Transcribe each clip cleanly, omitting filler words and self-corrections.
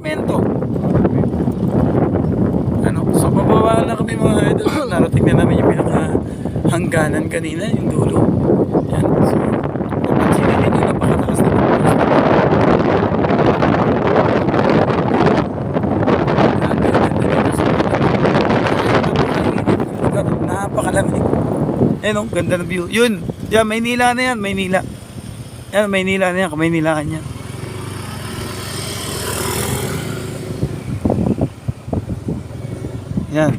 simento. Ano, so bababa na kami mga idol. Narating na namin yung pinaka-hangganan kanina, yung dulo. Yan, so papansinin nyo, napakataas na napakalamig. Ayun o, ganda ng view. Yun, yan, Maynila na yan, Maynila. Yan, Maynila na yan, Kamaynilaan yan. Yan,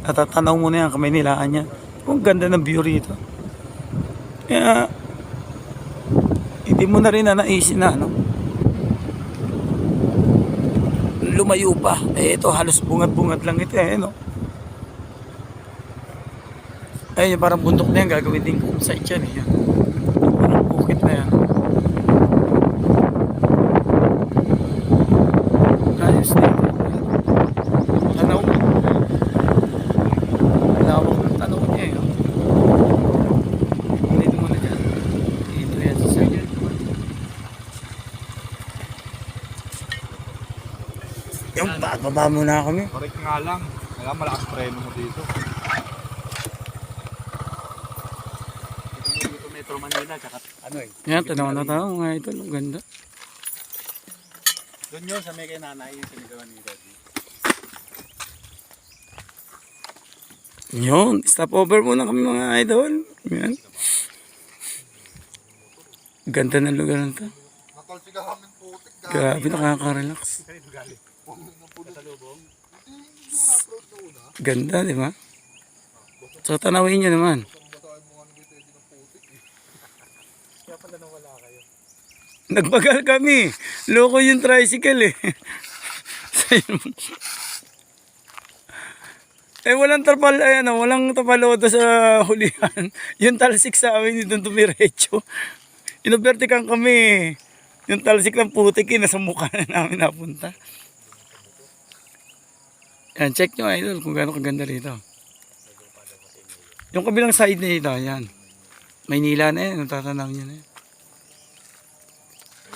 natatanaw mo na yan, Kamaynilaan yan. Kung ganda ng view rito. Kaya, hindi mo na rin na naisip na, ano, lumayo pa. Eh, ito, halos bungat-bungat lang ito, eh, no? Ayun, parang bundok na yan, gagawin din kung site yan, eh. Yan. Parang bukit na yan. Ayos na ito. Tanaw. Lawak ng tanaw niya, eh. Dito muna dyan. Dito yan sa side. Yung bababa muna kami. Correct nga lang. Kaya malakas preno mo dito. Dito Metro Manila, tsaka ano eh. Yan, tanaw na tao mga ito. Ang ganda. Doon yun sa may kay nanay yung sinigawan ni Daddy. Yun, stop over muna kami mga idol. Yan. Ganda ng lugar na ito. Natalsika kami putik. Grabe, nakaka-relax. Ganda, di ba? So, tanawin nyo naman. Kaya pala nawala kayo. Nagbagal kami. Loko yung tricycle eh. Eh, walang tapal, ayan, walang tapalodo sa hulihan. Yung talsik sa amin, doon tumiretso. Inubertikan kami. Yung talsik ng putik, nasa mukha na namin napunta. Yan, check nyo idol kung gano'ng kaganda rito. Yung kabilang side na ito, yan. Maynila na yan, natatanaw nyo na yan.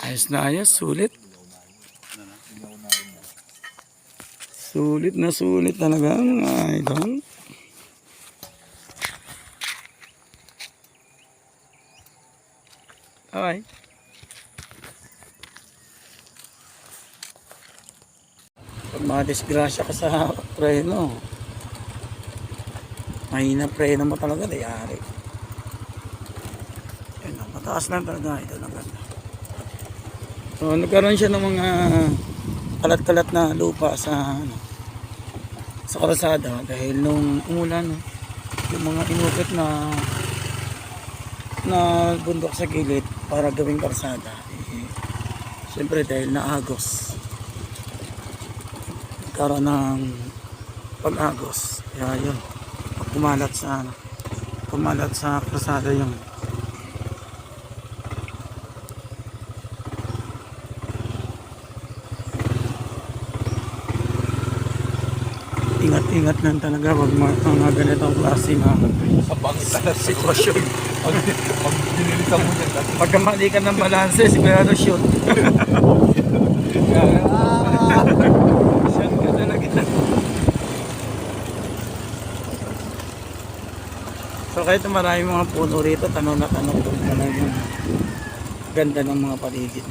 Ayos na ayos, sulit. Sulit na sulit talaga mga idol. Okay. Pag madisgrasya ka sa preno, mahina preno mo talaga, dayari. Yan, mataas lang talaga ito ng ganda. So nagkaroon siya ng mga kalat-kalat na lupa sa ano, sa kalsada dahil nung umulan, no, yung mga inukit na bundok sa gilid para gawing kalsada, eh, siyempre dahil naagos, karoon ng pag-agos, kaya yun, kumalat sa kalsada yung ingat-ingat lang talaga wag mga ganitong klase na sitwasyon. Pag dinilitan mo dyan. Pagka mali ka ng balanse, sigurado shoot. Shoot ka talaga. So kahit maraming mga puno rito, tanong na tanong kung ano yung ganda ng mga paligid.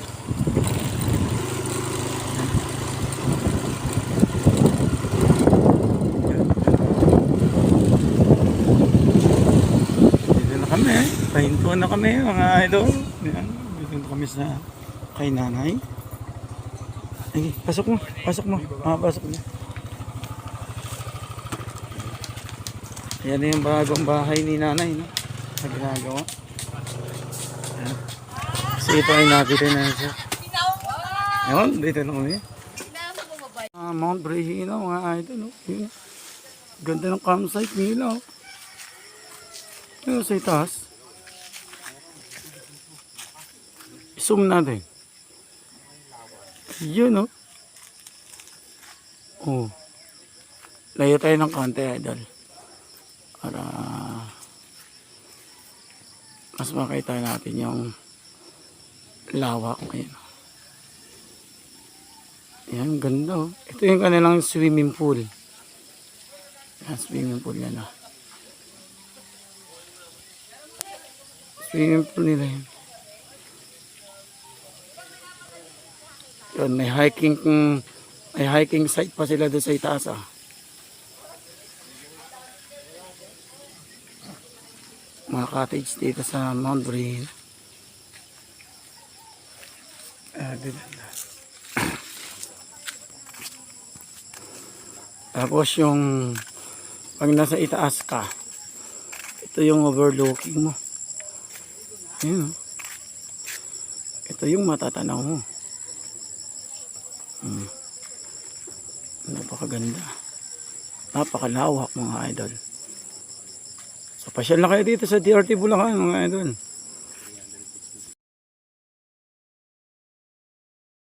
Pahinto na kami mga idol. Yan, dito na kami sa kay nanay. Ay, pasok mo. Pasok mo. Pasok mo. Yan na yung bagong bahay ni nanay, no? Sa ginagawa. Yan. Kasi ito ay nabili na siya. Yan, dito na kami. Mount Brehina mga idol, no? Yun. Ganda ng campsite nila, oh. Yun sa itaas. Zoom natin. Yun, oh. Oh. Layo tayo ng konti, idol. Para mas makita natin yung lawak. Ayan. Yan, ganda oh. Ito yung kanilang swimming pool. Yan, swimming pool yan ah. Swimming pool nila yan. Yun, may hiking site pa sila doon sa itaas ah. Mga cottage dito sa Mount Brain. Tapos yung pag nasa itaas ka, ito yung overlooking mo. Ayun, oh. Ito yung matatanaw mo. Napakaganda. Napakalawak mga idol. So pasyal na kayo dito sa DRT Bulacan mga idol.